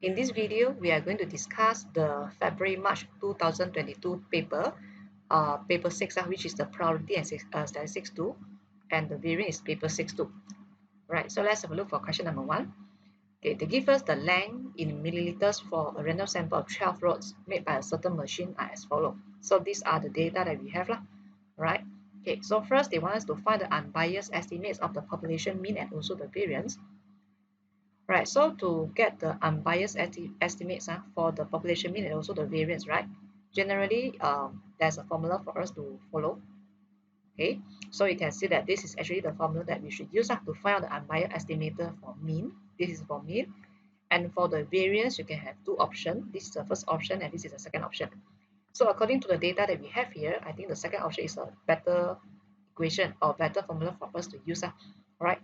In this video, we are going to discuss the February-March 2022 paper, paper 6, which is the probability and statistics 2, and the variant is paper 6.2. Right, so let's have a look for question number 1. Okay, they give us the length in milliliters for a random sample of 12 rods made by a certain machine are as follows. So these are the data that we have, right? Okay, so first they want us to find the unbiased estimates of the population mean and also the variance. Right, so to get the unbiased estimates for the population mean and also the variance, right? Generally, there's a formula for us to follow. Okay, so you can see that this is actually the formula that we should use to find out the unbiased estimator for mean. This is for mean. And for the variance, you can have two options. This is the first option and this is the second option. So according to the data that we have here, I think the second option is a better equation or better formula for us to use. All right.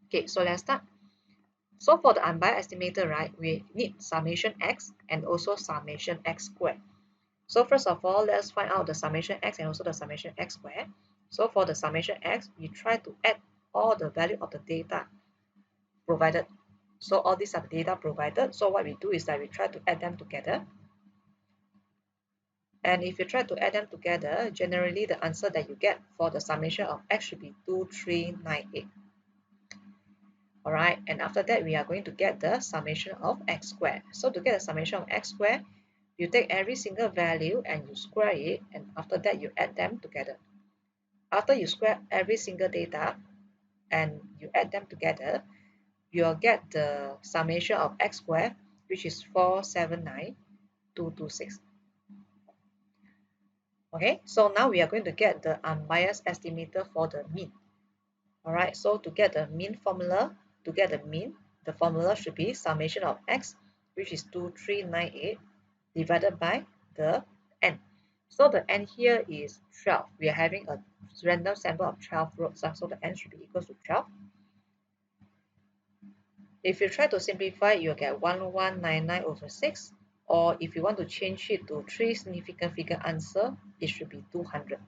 Okay, so let's start. So for the unbiased estimator, right, we need summation x and also summation x squared. So first of all, let's find out the summation x and also the summation x squared. So for the summation x, we try to add all the value of the data provided. So all these are the data provided. So what we do is that we try to add them together. And if you try to add them together, generally the answer that you get for the summation of x should be 2398. All right, and after that, we are going to get the summation of x squared. So to get the summation of x squared, you take every single value and you square it, and after that, you add them together. After you square every single data and you add them together, you'll get the summation of x squared, which is 479226. Okay, so now we are going to get the unbiased estimator for the mean. All right, so to get the mean formula, to get the mean, the formula should be summation of x, which is 2398, divided by the n. So the n here is 12. We are having a random sample of 12 rows, so the n should be equal to 12. If you try to simplify, you'll get 1199 over 6. Or if you want to change it to 3 significant figure answer, it should be 200.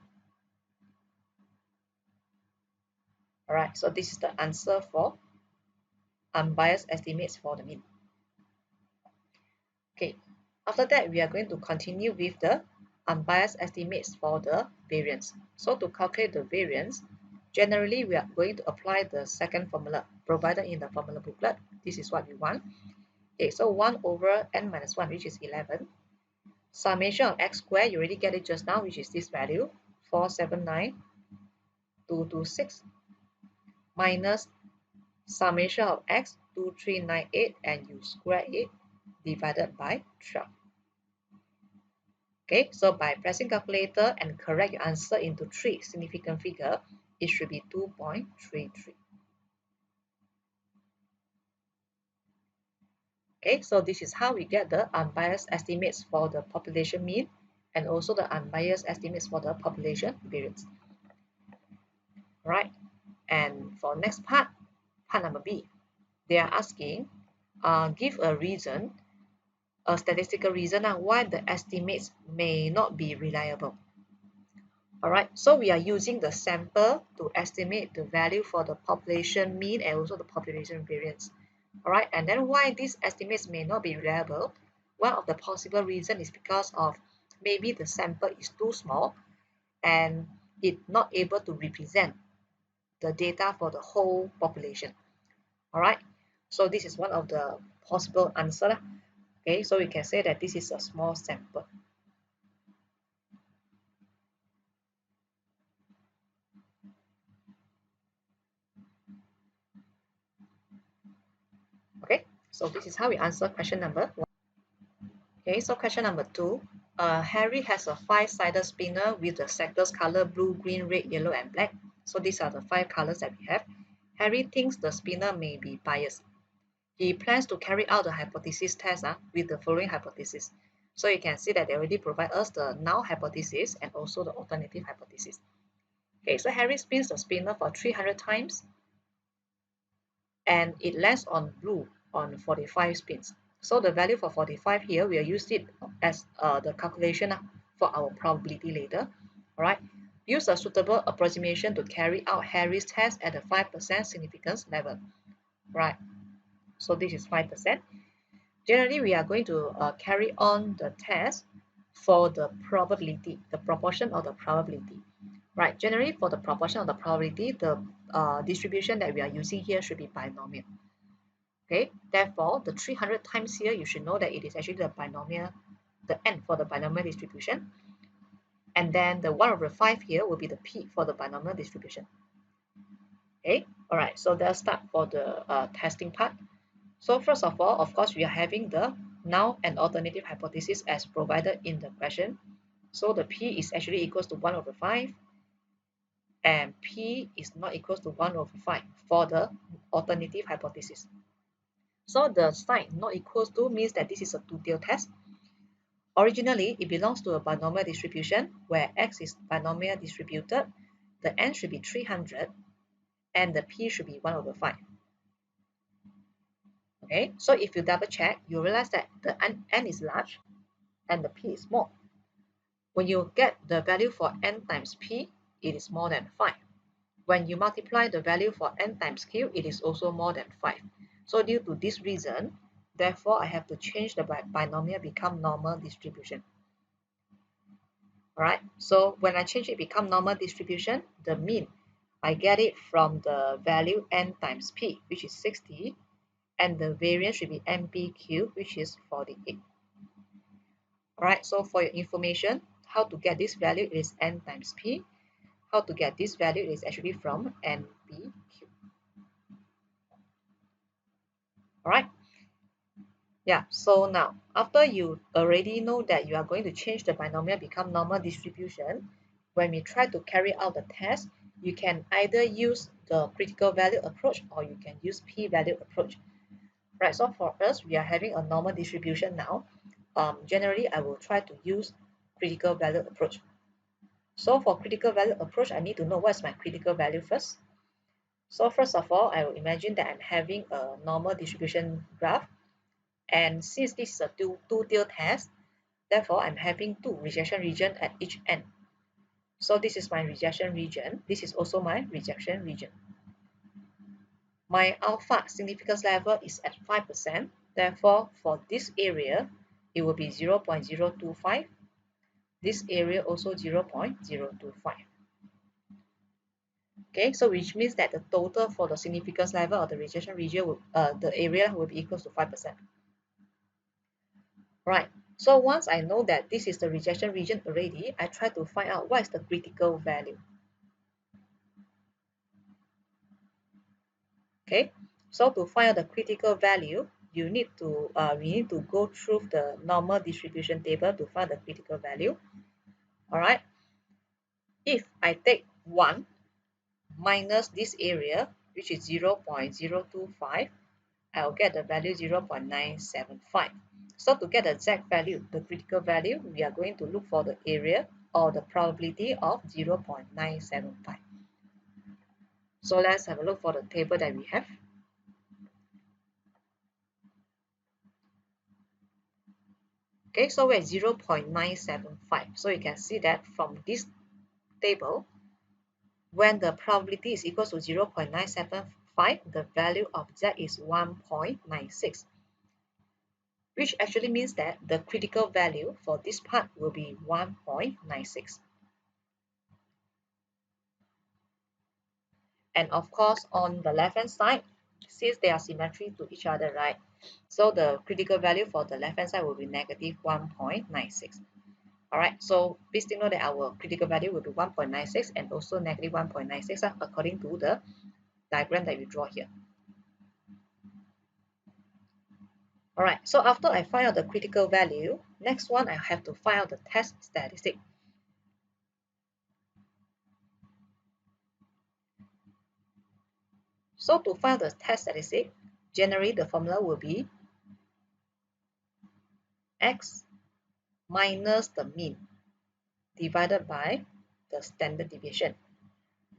All right, so this is the answer for unbiased estimates for the mean. Okay, after that, we are going to continue with the unbiased estimates for the variance. So to calculate the variance, generally we are going to apply the second formula provided in the formula booklet. This is what we want. Okay, so 1 over n minus 1, which is 11. Summation of x squared, you already get it just now, which is this value, 479226, minus summation of x, 2398, and you square it, divided by 12. Okay, so by pressing calculator and correct your answer into 3 significant figure, it should be 2.33. Okay, so this is how we get the unbiased estimates for the population mean and also the unbiased estimates for the population variance. Right, and for next part, part number B, they are asking, give a reason, a statistical reason why the estimates may not be reliable. All right, so we are using the sample to estimate the value for the population mean and also the population variance. All right, and then why these estimates may not be reliable? One of the possible reasons is because of maybe the sample is too small and it not able to represent the data for the whole population. All right, so this is one of the possible answer. Okay, so we can say that this is a small sample. Okay, so this is how we answer question number 1. Okay, so question number 2. Harry has a 5-sided spinner with the sectors color blue, green, red, yellow, and black. So these are the 5 colors that we have. Harry thinks the spinner may be biased. He plans to carry out the hypothesis test with the following hypothesis. So you can see that they already provide us the null hypothesis and also the alternative hypothesis. Okay, so Harry spins the spinner for 300 times and it lands on blue on 45 spins. So the value for 45 here, we'll use it as the calculation for our probability later. All right. Use a suitable approximation to carry out Harry's test at the 5% significance level. Right. So this is 5%. Generally, we are going to carry on the test for the probability, the proportion of the probability. Right, generally for the proportion of the probability, the distribution that we are using here should be binomial. Okay, therefore, the 300 times here, you should know that it is actually the binomial, the n for the binomial distribution. And then the 1 over 5 here will be the p for the binomial distribution. Okay, all right, so let's start for the testing part. So first of all, of course, we are having the null and alternative hypothesis as provided in the question. So the p is actually equals to 1 over 5, and p is not equals to 1 over 5 for the alternative hypothesis. So the sign not equals to means that this is a two-tailed test. Originally, it belongs to a binomial distribution where x is binomial distributed, the n should be 300, and the p should be 1 over 5. Okay, so if you double check, you realize that the n is large and the p is small. When you get the value for n times p, it is more than 5. When you multiply the value for n times q, it is also more than 5. So due to this reason, therefore, I have to change the binomial become normal distribution. Alright, so when I change it become normal distribution, the mean, I get it from the value n times p, which is 60, and the variance should be npq, which is 48. Alright, so for your information, how to get this value is n times p. How to get this value is actually from npq. Alright, yeah, so now after you already know that you are going to change the binomial become normal distribution, when we try to carry out the test, you can either use the critical value approach or you can use p-value approach. Right, so for us, we are having a normal distribution now. Generally, I will try to use critical value approach. So for critical value approach, I need to know what's my critical value first. So first of all, I will imagine that I'm having a normal distribution graph. And since this is a two-tailed test, therefore I'm having two rejection region at each end. So this is my rejection region. This is also my rejection region. My alpha significance level is at 5%. Therefore, for this area, it will be 0.025. This area also 0.025. Okay, so which means that the total for the significance level of the rejection region, will, the area will be equals to 5%. Right, so once I know that this is the rejection region already, I try to find out what is the critical value. Okay, so to find out the critical value, we need to go through the normal distribution table to find the critical value. All right, if I take 1 minus this area, which is 0.025, I'll get the value 0.975. So to get the exact value, the critical value, we are going to look for the area or the probability of 0.975. So let's have a look for the table that we have. Okay, so we're at 0.975. So you can see that from this table, when the probability is equal to 0.975, the value of Z is 1.96, which actually means that the critical value for this part will be 1.96. And of course, on the left-hand side, since they are symmetry to each other, right? So the critical value for the left-hand side will be negative 1.96. All right, so please take note that our critical value will be 1.96 and also negative 1.96 according to the diagram that we draw here. All right, so after I find out the critical value, next one I have to find out the test statistic. So to find the test statistic, generally the formula will be x minus the mean divided by the standard deviation.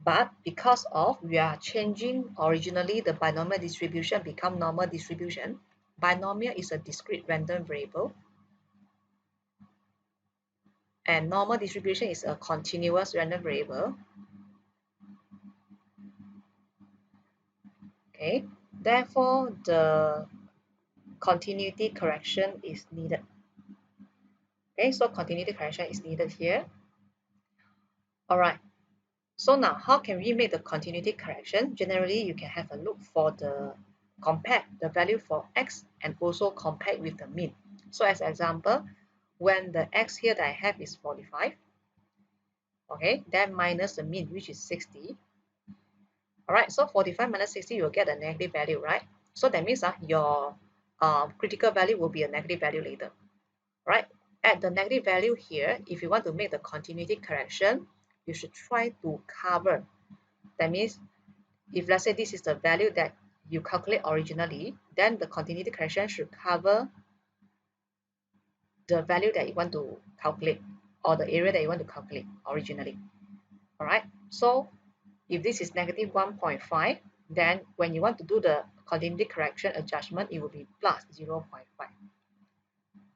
But because of we are changing originally the binomial distribution become normal distribution, binomial is a discrete random variable and normal distribution is a continuous random variable. Okay, therefore the continuity correction is needed. Okay, so continuity correction is needed here. All right. So now, how can we make the continuity correction? Generally, you can have a look for the compare the value for x and also compare with the mean. So as example, when the x here that I have is 45, okay, then minus the mean, which is 60. All right, so 45 minus 60, you'll get a negative value, right? So that means your critical value will be a negative value later, right? At the negative value here, if you want to make the continuity correction, you should try to cover. That means if let's say this is the value that you calculate originally, then the continuity correction should cover the value that you want to calculate or the area that you want to calculate originally. All right, so if this is negative 1.5, then when you want to do the continuity correction adjustment, it will be plus 0.5.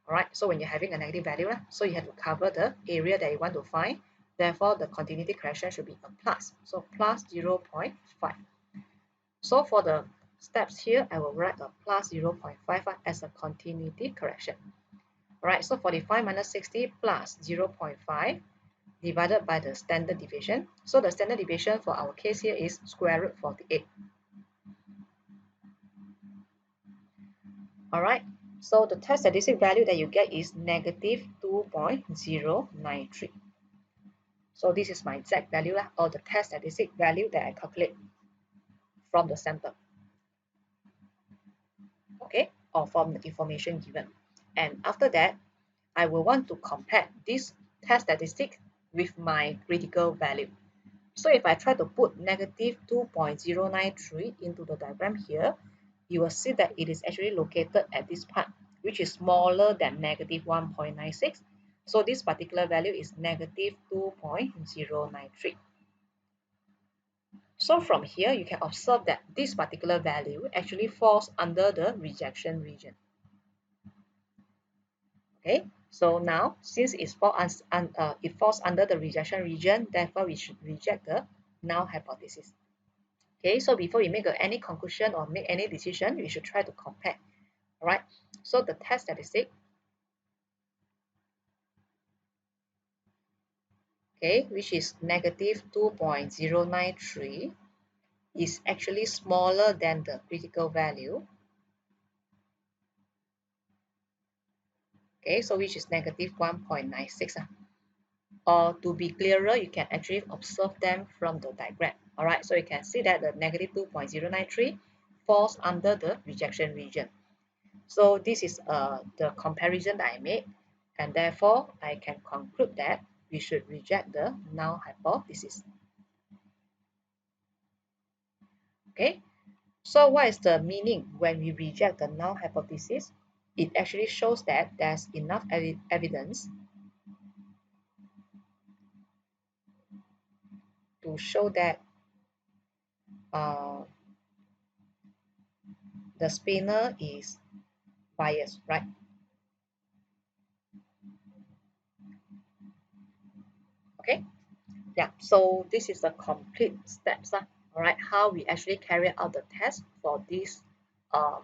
All right, so when you're having a negative value, so you have to cover the area that you want to find. Therefore, the continuity correction should be a plus. So plus 0.5. So for the steps here, I will write a plus 0.5 as a continuity correction. All right, so 45 minus 60 plus 0.5 divided by the standard deviation. So the standard deviation for our case here is square root 48. All right, so the test statistic value that you get is negative 2.093. So this is my exact value or the test statistic value that I calculate from the sample, okay, or from the information given. And after that, I will want to compare this test statistic with my critical value. So if I try to put negative 2.093 into the diagram here, you will see that it is actually located at this part, which is smaller than negative 1.96. So this particular value is negative 2.093. So from here, you can observe that this particular value actually falls under the rejection region. Okay, so now since it falls under the rejection region, therefore we should reject the null hypothesis. Okay, so before we make any conclusion or make any decision, we should try to compare. All right, so the test statistic, okay, which is negative 2.093, is actually smaller than the critical value. Okay, so which is negative 1.96. Or to be clearer, you can actually observe them from the diagram. All right, so you can see that the negative 2.093 falls under the rejection region. So this is the comparison that I made, and therefore I can conclude that we should reject the null hypothesis. Okay, so what is the meaning when we reject the null hypothesis? It actually shows that there's enough evidence to show that uh, the spinner is biased, right? Okay, yeah, so this is the complete steps, all right, how we actually carry out the test for this um,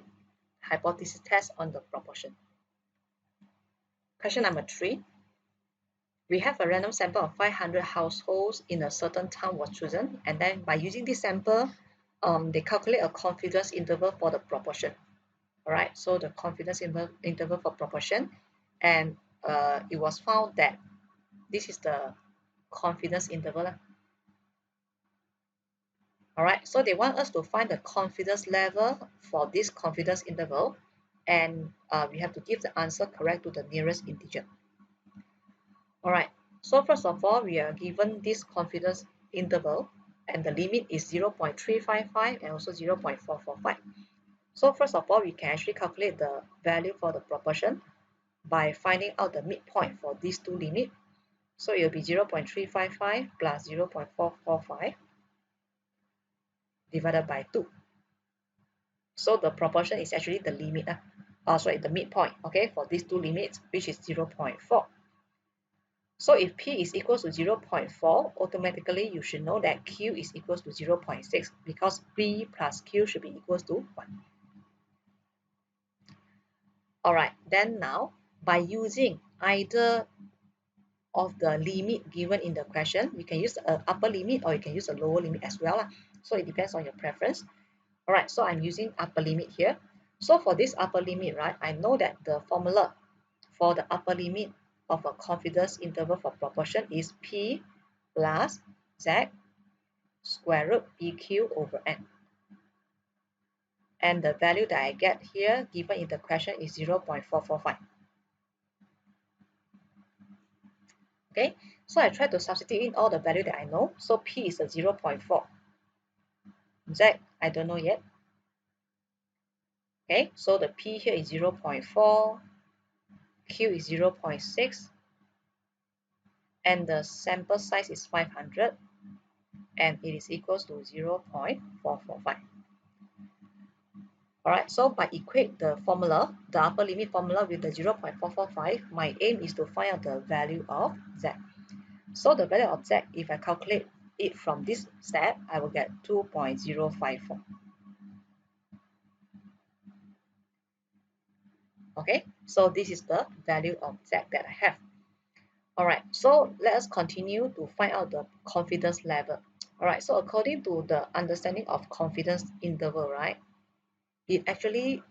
hypothesis test on the proportion. Question number 3. We have a random sample of 500 households in a certain town was chosen, and then by using this sample, they calculate a confidence interval for the proportion. All right, so the confidence interval for proportion, and it was found that this is the confidence interval. All right, so they want us to find the confidence level for this confidence interval, and we have to give the answer correct to the nearest integer. All right, so first of all, we are given this confidence interval, and the limit is 0.355 and also 0.445. So first of all, we can actually calculate the value for the proportion by finding out the midpoint for these two limits. So it will be 0.355 plus 0.445 divided by 2. So the proportion is actually the limit, the midpoint, okay, for these two limits, which is 0.4. So if P is equals to 0.4, automatically you should know that Q is equals to 0.6 because P plus Q should be equals to 1. All right, then now by using either of the limit given in the question, you can use a upper limit or you can use a lower limit as well lah. So it depends on your preference. All right, so I'm using upper limit here. So for this upper limit, right, I know that the formula for the upper limit of a confidence interval for proportion is P plus Z square root PQ over N. And the value that I get here given in the question is 0.445. Okay, so I try to substitute in all the value that I know. So P is a 0.4. Z, I don't know yet. Okay, so the P here is 0.4, Q is 0.6, and the sample size is 500, and it is equals to 0.445. Alright, so by equate the formula, the upper limit formula with the 0.445, my aim is to find out the value of Z. So the value of Z, if I calculate it from this step, I will get 2.054. Okay, so this is the value of Z that I have. Alright, so let us continue to find out the confidence level. Alright, so according to the understanding of confidence interval, right, it is actually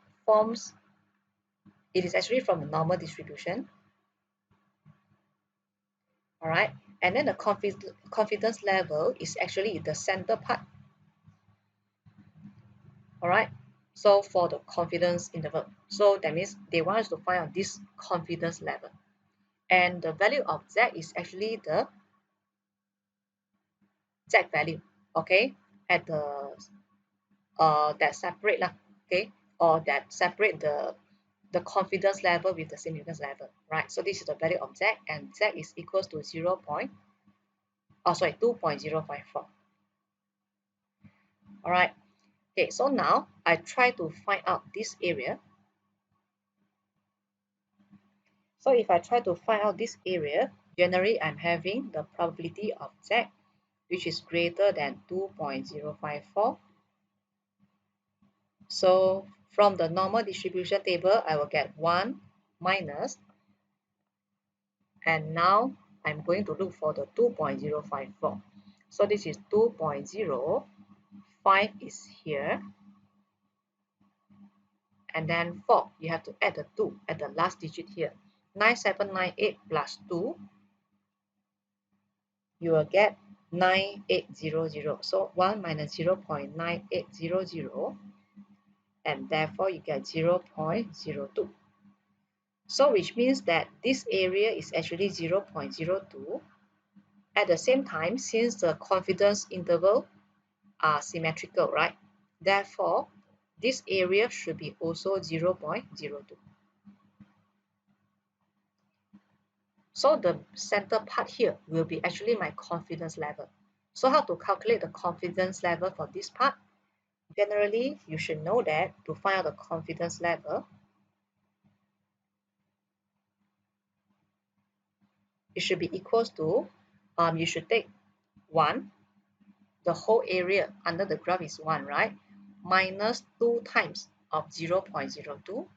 from the normal distribution. Alright, and then the confidence level is actually the center part. Alright, so for the confidence interval, so that means they want us to find out this confidence level, and the value of Z is actually the Z value, okay, at the that separate lah, okay, or that separate the confidence level with the significance level, right? So this is the value of Z, and Z is equals to 2.054. All right, okay, so now I try to find out this area. So if I try to find out this area, generally I'm having the probability of Z, which is greater than 2.054. So from the normal distribution table, I will get 1 minus, and now I'm going to look for the 2.054. So this is 2.05 is here, and then 4, you have to add the 2 at the last digit here. 9798 plus 2, you will get 9800. So 1 minus 0.9800, and therefore you get 0.02. So which means that this area is actually 0.02. At the same time, since the confidence interval are symmetrical, right? Therefore, this area should be also 0.02. So the center part here will be actually my confidence level. So how to calculate the confidence level for this part? Generally, you should know that to find out the confidence level, it should be equals to, you should take 1, the whole area under the graph is 1, right? Minus 2 times of 0.02,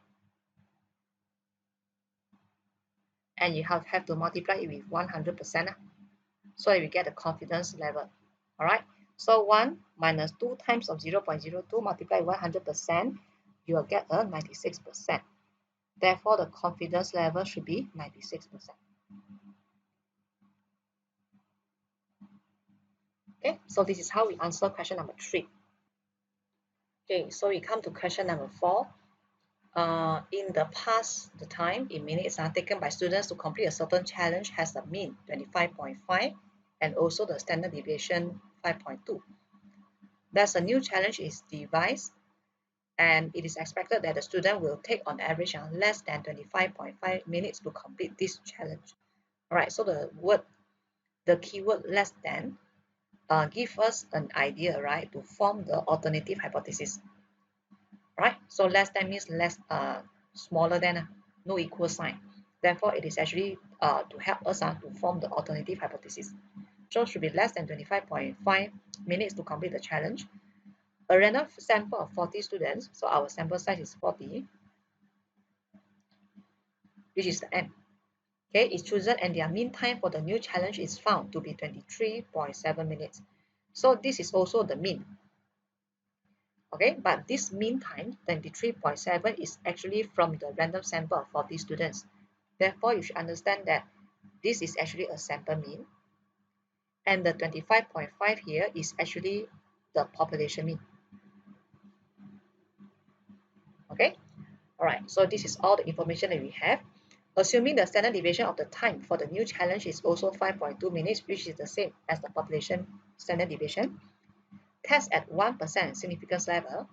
and you have to multiply it with 100%, so that we get the confidence level. All right, so 1 minus 2 times of 0.02 multiplied 100%, you will get a 96%. Therefore, the confidence level should be 96%. Okay, so this is how we answer question number 3. Okay, so we come to question number 4. In the past, the time in minutes taken by students to complete a certain challenge has a mean 25.5 and also the standard deviation 5.2. Thus, a new challenge is devised, and it is expected that the student will take on average less than 25.5 minutes to complete this challenge. All right, so the keyword less than give us an idea, right, to form the alternative hypothesis. Right, so less than means less smaller than, no equal sign. Therefore, it is actually to help us to form the alternative hypothesis. So should be less than 25.5 minutes to complete the challenge. A random sample of 40 students, so our sample size is 40, which is the n. Okay, is chosen and their mean time for the new challenge is found to be 23.7 minutes. So this is also the mean. Okay, but this mean time 23.7 is actually from the random sample of 40 students. Therefore, you should understand that this is actually a sample mean, and the 25.5 here is actually the population mean. Okay, all right, so this is all the information that we have. Assuming the standard deviation of the time for the new challenge is also 5.2 minutes, which is the same as the population standard deviation, test at 1% significance level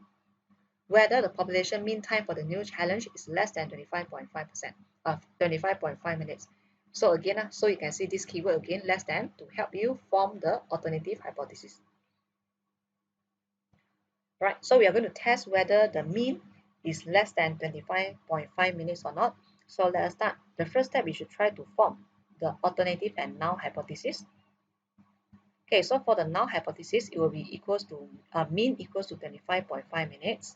whether the population mean time for the new challenge is less than 25.5%, 25.5 minutes. So again, so you can see this keyword again, less than, to help you form the alternative hypothesis. Right, so we are going to test whether the mean is less than 25.5 minutes or not. So let us start. The first step, we should try to form the alternative and null hypothesis. Okay, so for the null hypothesis, it will be equals to mean equals to 25.5 minutes.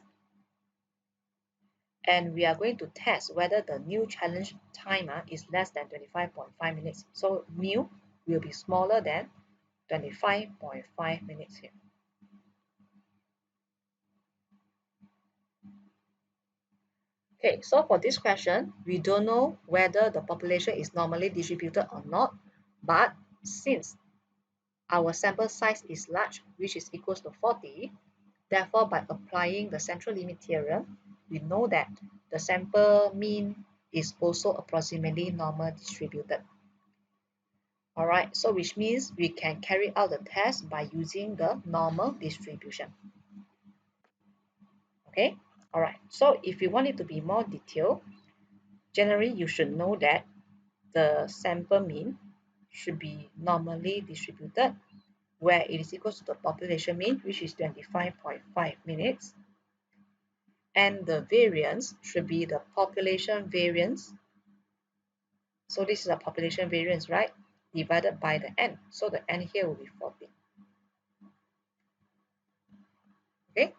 And we are going to test whether the new challenge timer is less than 25.5 minutes. So mu will be smaller than 25.5 minutes here. Okay, so for this question, we don't know whether the population is normally distributed or not, but since our sample size is large, which is equals to 40, therefore by applying the central limit theorem, we know that the sample mean is also approximately normal distributed. All right, so which means we can carry out the test by using the normal distribution. Okay, all right, so if you want it to be more detailed, generally you should know that the sample mean should be normally distributed where it is equal to the population mean, which is 25.5 minutes, and the variance should be the population variance. So this is a population variance, right, divided by the n. So the n here will be 40. Okay,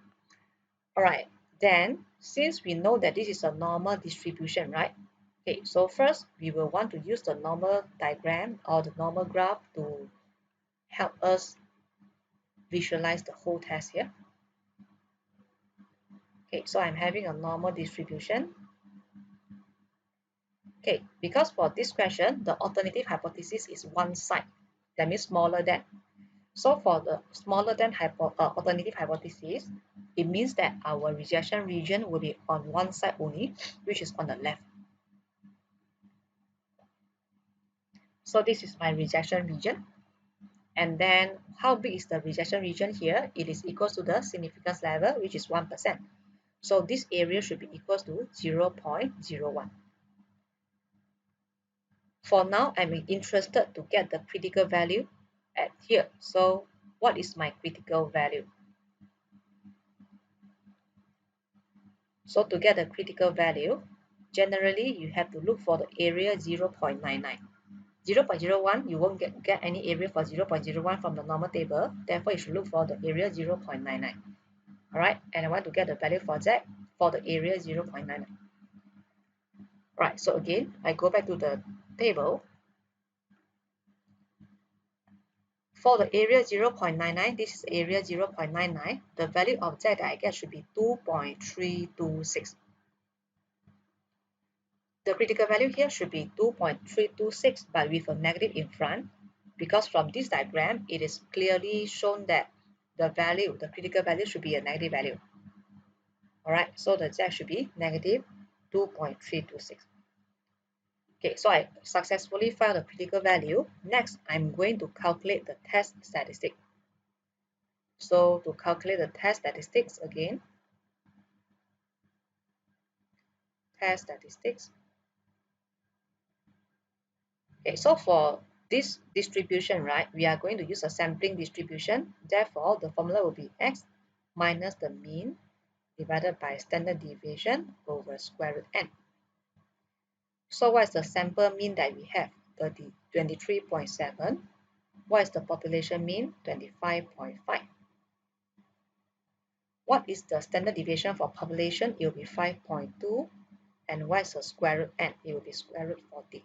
all right, then since we know that this is a normal distribution, right? Okay, so first we will want to use the normal diagram or the normal graph to help us visualize the whole test here. Okay, so I'm having a normal distribution. Okay, because for this question, the alternative hypothesis is one side, that means smaller than. So for the smaller than alternative hypothesis, it means that our rejection region will be on one side only, which is on the left. So this is my rejection region. And then how big is the rejection region here? It is equals to the significance level, which is 1%. So this area should be equals to 0.01. For now, I'm interested to get the critical value at here. So what is my critical value? So to get the critical value, generally you have to look for the area 0.99. 0.01, you won't get any area for 0.01 from the normal table. Therefore, you should look for the area 0.99. All right, and I want to get the value for Z for the area 0.99. Right, so again, I go back to the table. For the area 0.99, this is area 0.99. The value of Z that I get should be 2.326. The critical value here should be 2.326, but with a negative in front, because from this diagram, it is clearly shown that the value, the critical value should be a negative value. All right, so the Z should be negative 2.326. Okay, so I successfully found the critical value. Next, I'm going to calculate the test statistic. So to calculate the test statistics again, test statistics. Okay, so for this distribution, right, we are going to use a sampling distribution. Therefore, the formula will be x minus the mean divided by standard deviation over square root n. So what is the sample mean that we have? 23.7. What is the population mean? 25.5. What is the standard deviation for population? It will be 5.2. And what is the square root n? It will be square root 40.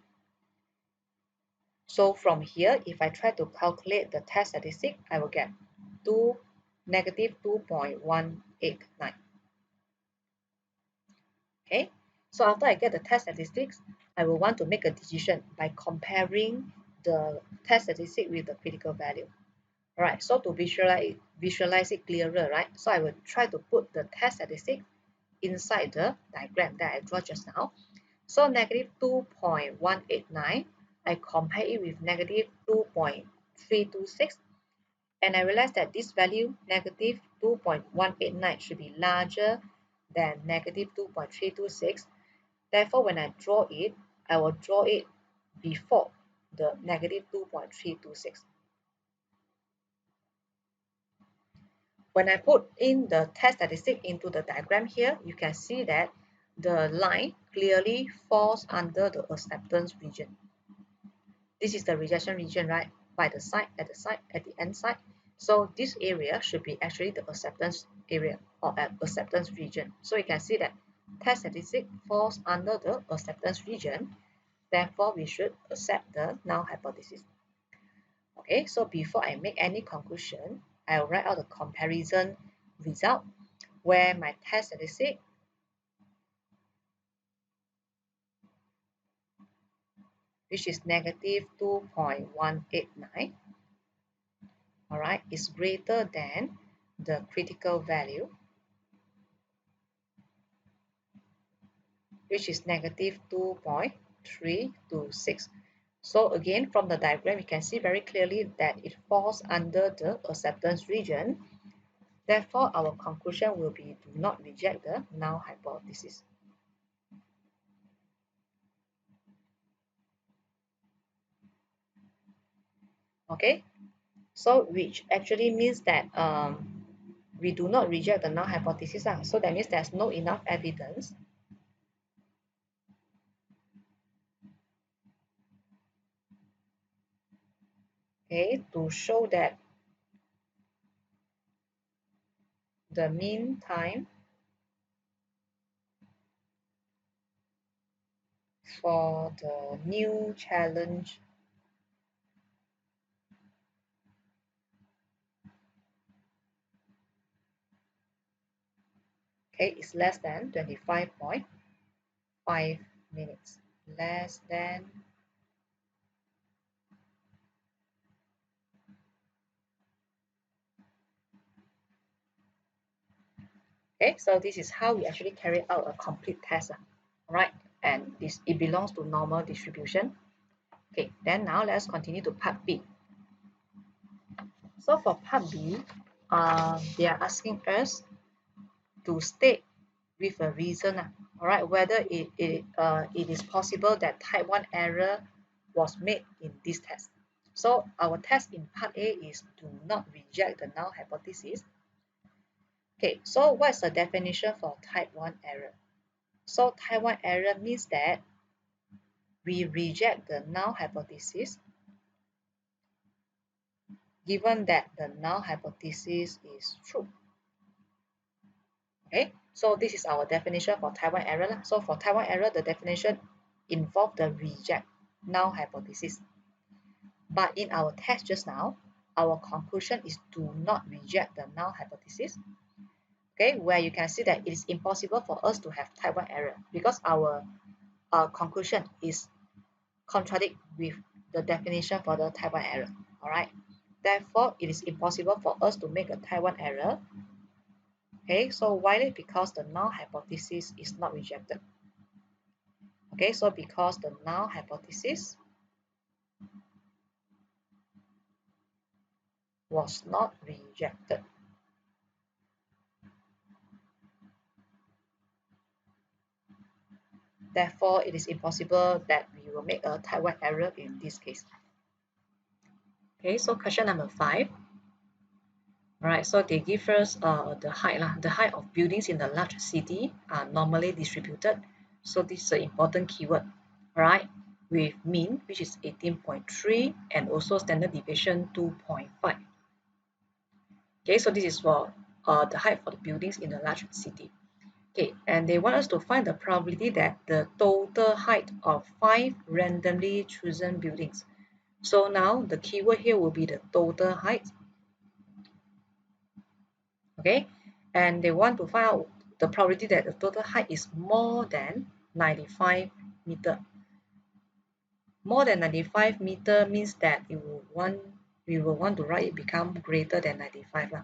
So from here, if I try to calculate the test statistic, I will get negative 2.189. Okay, so after I get the test statistics, I will want to make a decision by comparing the test statistic with the critical value. All right, so to visualize it clearer, right? So I will try to put the test statistic inside the diagram that I draw just now. So negative 2.189, I compare it with negative 2.326, and I realize that this value, negative 2.189, should be larger than negative 2.326. Therefore, when I draw it, I will draw it before the negative 2.326. When I put in the test statistic into the diagram here, you can see that the line clearly falls under the acceptance region. This is the rejection region, right? By the side, at the end side. So this area should be actually the acceptance area or acceptance region. So you can see that test statistic falls under the acceptance region. Therefore, we should accept the null hypothesis. Okay, so before I make any conclusion, I'll write out the comparison result where my test statistic which is negative 2.189, all right, is greater than the critical value, which is negative 2.326. So again, from the diagram, you can see very clearly that it falls under the acceptance region. Therefore, our conclusion will be do not reject the null hypothesis. Okay, so which actually means that we do not reject the null hypothesis. So that means there's no enough evidence okay, to show that the mean time for the new challenge okay, is less than 25.5 minutes. Less than okay, so this is how we actually carry out a complete test. Right, and it belongs to normal distribution. Okay, then now let's continue to part B. So for part B, they are asking us to state with a reason, all right, whether it is possible that type 1 error was made in this test. So our test in part A is do not reject the null hypothesis. Okay, so what's the definition for type 1 error? So type 1 error means that we reject the null hypothesis given that the null hypothesis is true. Okay, so this is our definition for type 1 error. So for type 1 error, the definition involves the reject null hypothesis. But in our test just now, our conclusion is do not reject the null hypothesis. Okay, where you can see that it is impossible for us to have type 1 error because our conclusion is contradict with the definition for the type 1 error. All right. Therefore, it is impossible for us to make a type 1 error. Okay, so why? Because the null hypothesis is not rejected. Okay, so because the null hypothesis was not rejected. Therefore, it is impossible that we will make a type 1 error in this case. Okay, so question number 5. All right, so they give us the height. The height of buildings in the large city are normally distributed. So this is an important keyword, all right, with mean, which is 18.3, and also standard deviation 2.5. Okay, so this is for the height for the buildings in a large city. Okay, and they want us to find the probability that the total height of 5 randomly chosen buildings. So now the keyword here will be the total height. Okay, and they want to find out the probability that the total height is more than 95 meter. More than 95 meter means that we will want to write it become greater than 95 lah.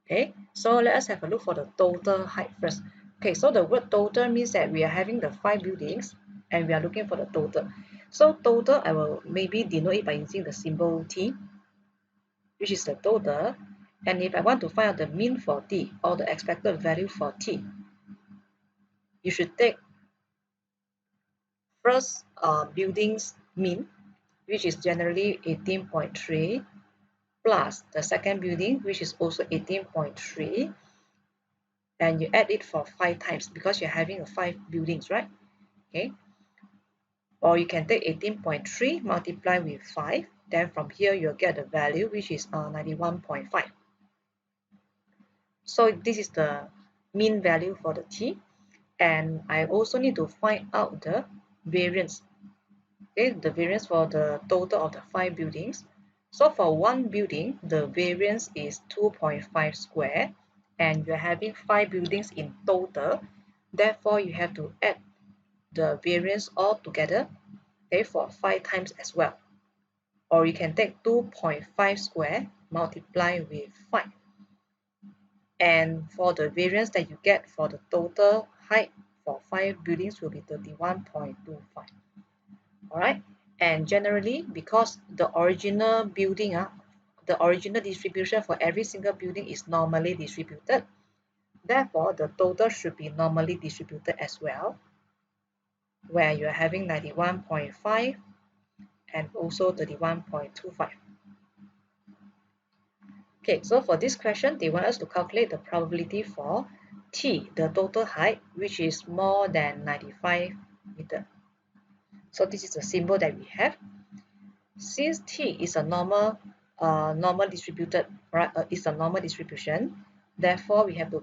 Okay, so let us have a look for the total height first. Okay, so the word total means that we are having the 5 buildings and we are looking for the total. So total, I will maybe denote it by using the symbol T, which is the total. And if I want to find out the mean for T or the expected value for T, you should take first building's mean, which is generally 18.3, plus the second building, which is also 18.3, and you add it for 5 times because you're having 5 buildings, right? Okay, or you can take 18.3 multiply with 5, then from here you'll get the value, which is 91.5. So this is the mean value for the T, and I also need to find out the variance. Okay, the variance for the total of the 5 buildings. So for one building, the variance is 2.5 square, and you're having 5 buildings in total. Therefore, you have to add the variance all together, okay, for 5 times as well. Or you can take 2.5 square multiply with 5. And for the variance that you get for the total height for 5 buildings will be 31.25. Alright, and generally because the original building, the original distribution for every single building is normally distributed, therefore the total should be normally distributed as well, where you are having 91.5 and also 31.25. Okay, so for this question, they want us to calculate the probability for T, the total height, which is more than 95 meter. So this is the symbol that we have. Since T is a normal distributed, right? It's a normal distribution. Therefore, we have to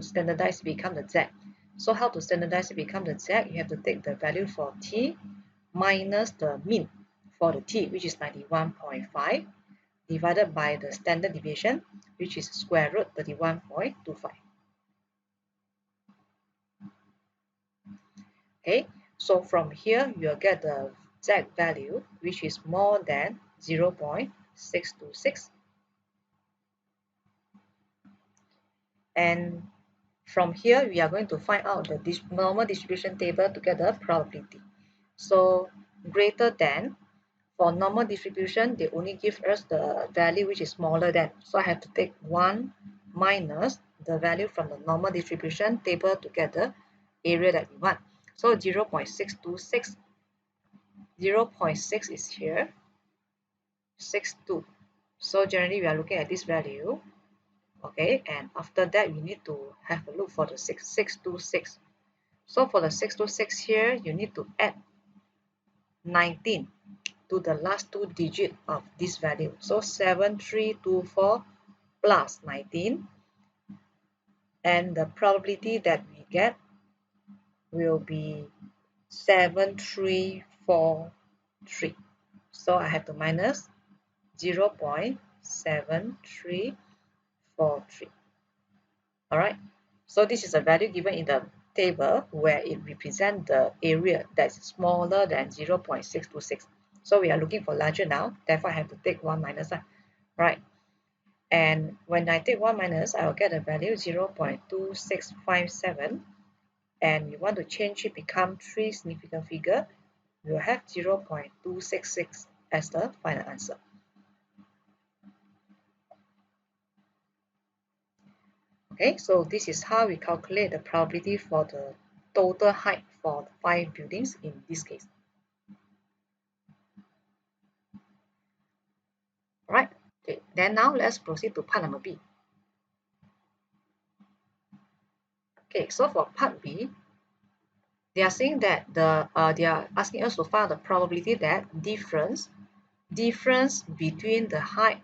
standardize to become the Z. So how to standardize to become the Z? You have to take the value for T minus the mean for the T, which is 91.5, divided by the standard deviation, which is square root 31.25. Okay, so from here you'll get the Z value, which is more than 0.626. And from here we are going to find out the normal distribution table to get the probability. So greater than, for normal distribution they only give us the value which is smaller than, so I have to take 1 minus the value from the normal distribution table to get the area that we want. So 0.626, 0.6 is here, 62. So generally we are looking at this value. Okay, and after that we need to have a look for the 626. So for the 626 here, you need to add 19 to the last 2 digits of this value. So 7324 plus 19, and the probability that we get will be 7343. So I have to minus 0.7343. All right, so this is a value given in the table where it represents the area that's smaller than 0.626. So we are looking for larger now, therefore I have to take 1 minus, right? And when I take 1 minus, I will get a value 0.2657, and you want to change it become 3 significant figure, we will have 0.266 as the final answer. Okay, so this is how we calculate the probability for the total height for 5 buildings in this case. Alright, okay, then now let's proceed to part number B. Okay, so for part B, they are saying that they are asking us to find the probability that difference between the height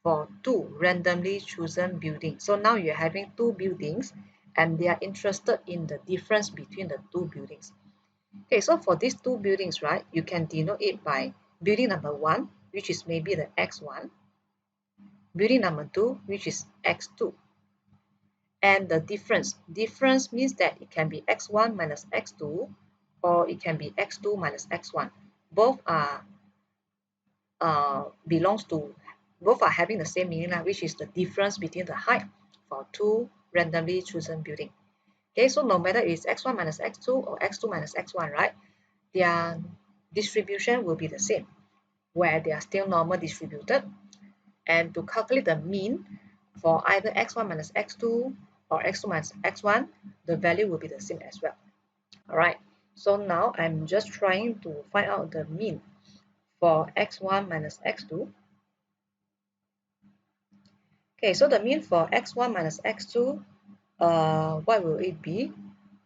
for 2 randomly chosen buildings. So now you're having 2 buildings and they are interested in the difference between the two buildings. Okay, so for these two buildings, right, you can denote it by building number 1, which is maybe the x1, building number 2, which is x2, and the difference. Difference means that it can be x1 minus x2, or it can be x2 minus x1. Both are belongs to, both are having the same meaning, which is the difference between the height for two randomly chosen building. Okay, so no matter it's x1 minus x2 or x2 minus x1, right, their distribution will be the same, where they are still normal distributed. And to calculate the mean for either x1 minus x2 or x2 minus x1, the value will be the same as well. All right, so now I'm just trying to find out the mean for x1 minus x2. Okay, so the mean for x1 minus x2, what will it be?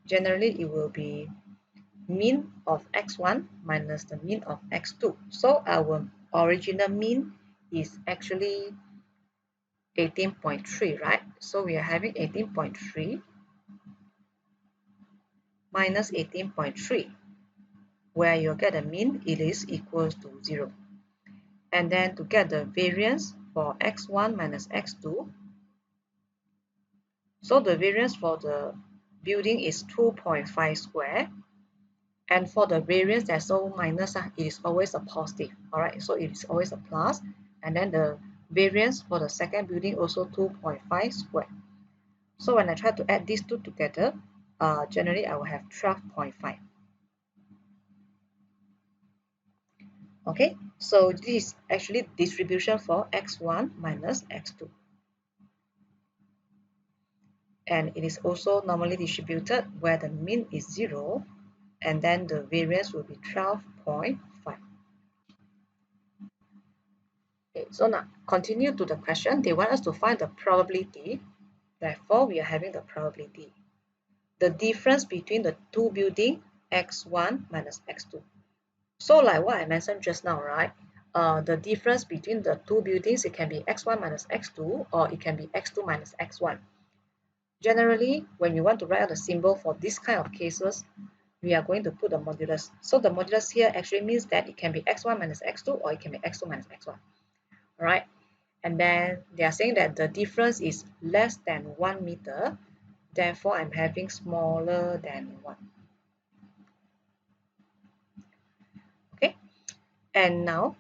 Generally, it will be mean of x1 minus the mean of x2. So our original mean is actually 18.3, right? So we are having 18.3 minus 18.3, where you get the mean, it is equals to 0. And then to get the variance for x1 minus x2, so the variance for the building is 2.5 square. And for the variance that's so minus, it is always a positive. All right, so it is always a plus. And then the variance for the second building also 2.5 square. So when I try to add these two together, generally I will have 12.5. Okay, so this is actually distribution for x1 minus x2. And it is also normally distributed where the mean is 0, and then the variance will be 12.5. Okay, so now continue to the question. They want us to find the probability. Therefore, we are having the probability. The difference between the two building x1 minus x2. So like what I mentioned just now, right? The difference between the two buildings, it can be x1 minus x2, or it can be x2 minus x1. Generally, when you want to write out a symbol for this kind of cases, we are going to put the modulus. So the modulus here actually means that it can be x1 minus x2, or it can be x2 minus x1. All right. And then they are saying that the difference is less than 1 meter. Therefore, I'm having smaller than 1. Okay. And now,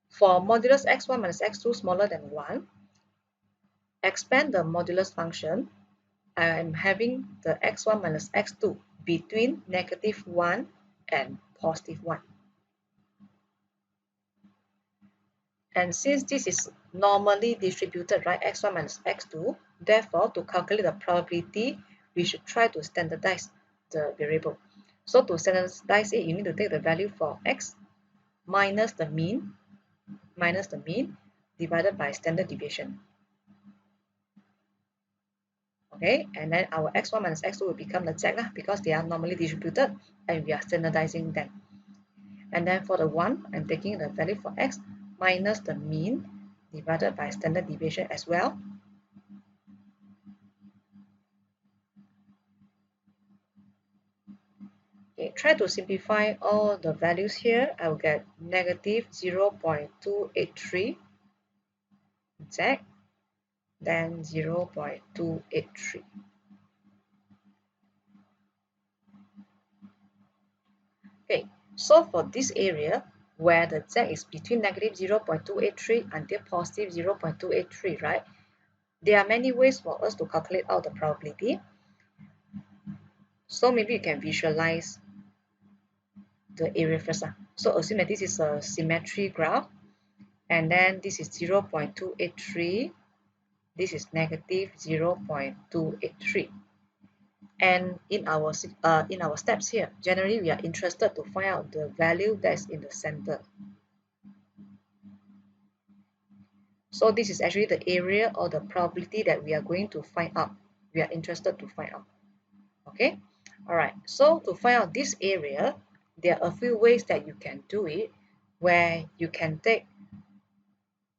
for modulus x1 minus x2 smaller than 1, expand the modulus function. I'm having the x1 minus x2 between -1 and +1. And since this is normally distributed, right, x1 minus x2, therefore, to calculate the probability, we should try to standardize the variable. So to standardize it, you need to take the value for x minus the mean divided by standard deviation. Okay, and then our x1 minus x2 will become the z because they are normally distributed and we are standardizing them. And then for the 1, I'm taking the value for x minus the mean divided by standard deviation as well. Okay, try to simplify all the values here. I will get negative 0.283 z, then 0.283. Okay, so for this area where the z is between negative 0.283 until positive 0.283, right? There are many ways for us to calculate out the probability. So maybe you can visualize the area first. So assume that this is a symmetry graph, and then this is 0.283, this is negative 0.283. And in our steps here, generally we are interested to find out the value that's in the center. So this is actually the area or the probability that we are going to find out. We are interested to find out. Okay, all right. So to find out this area, there are a few ways that you can do it, where you can take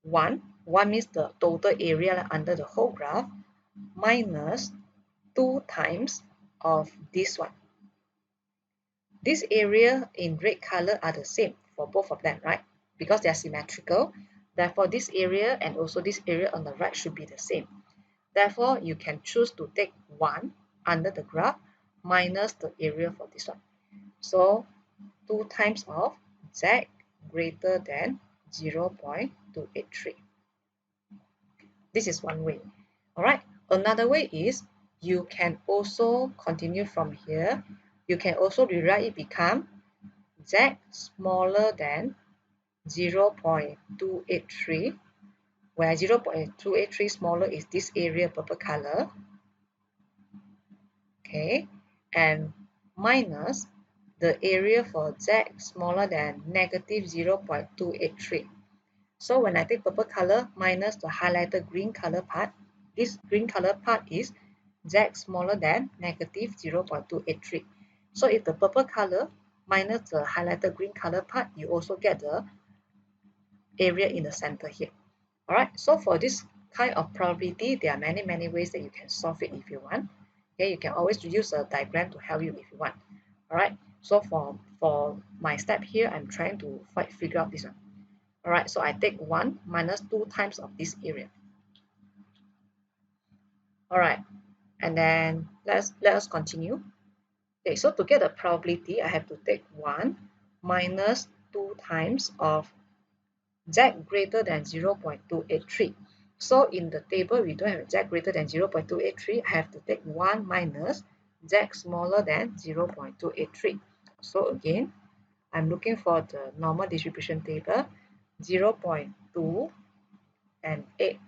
one means the total area under the whole graph minus 2 times of this one. This area in red color are the same for both of them, right? Because they are symmetrical. Therefore, this area and also this area on the right should be the same. Therefore, you can choose to take 1 under the graph minus the area for this one. So 2 times of z greater than 0.283. This is one way. All right. Another way is you can also continue from here. You can also rewrite it become z smaller than 0.283, where 0.283 smaller is this area purple color. Okay, and minus the area for z smaller than negative 0.283. So when I take purple color minus the highlighted green color part, this green color part is z smaller than negative 0.283. So if the purple color minus the highlighted green color part, you also get the area in the center here. All right, so for this kind of probability, there are many ways that you can solve it if you want. Okay, you can always use a diagram to help you if you want. All right, so for my step here, I'm trying to figure out this one. All right, so I take 1 minus 2 times of this area. All right, and then let us continue. Okay, so to get the probability, I have to take 1 minus 2 times of z greater than 0.283. So in the table, we don't have z greater than 0.283. I have to take 1 minus z smaller than 0.283. So again, I'm looking for the normal distribution table, 0.2 and 8.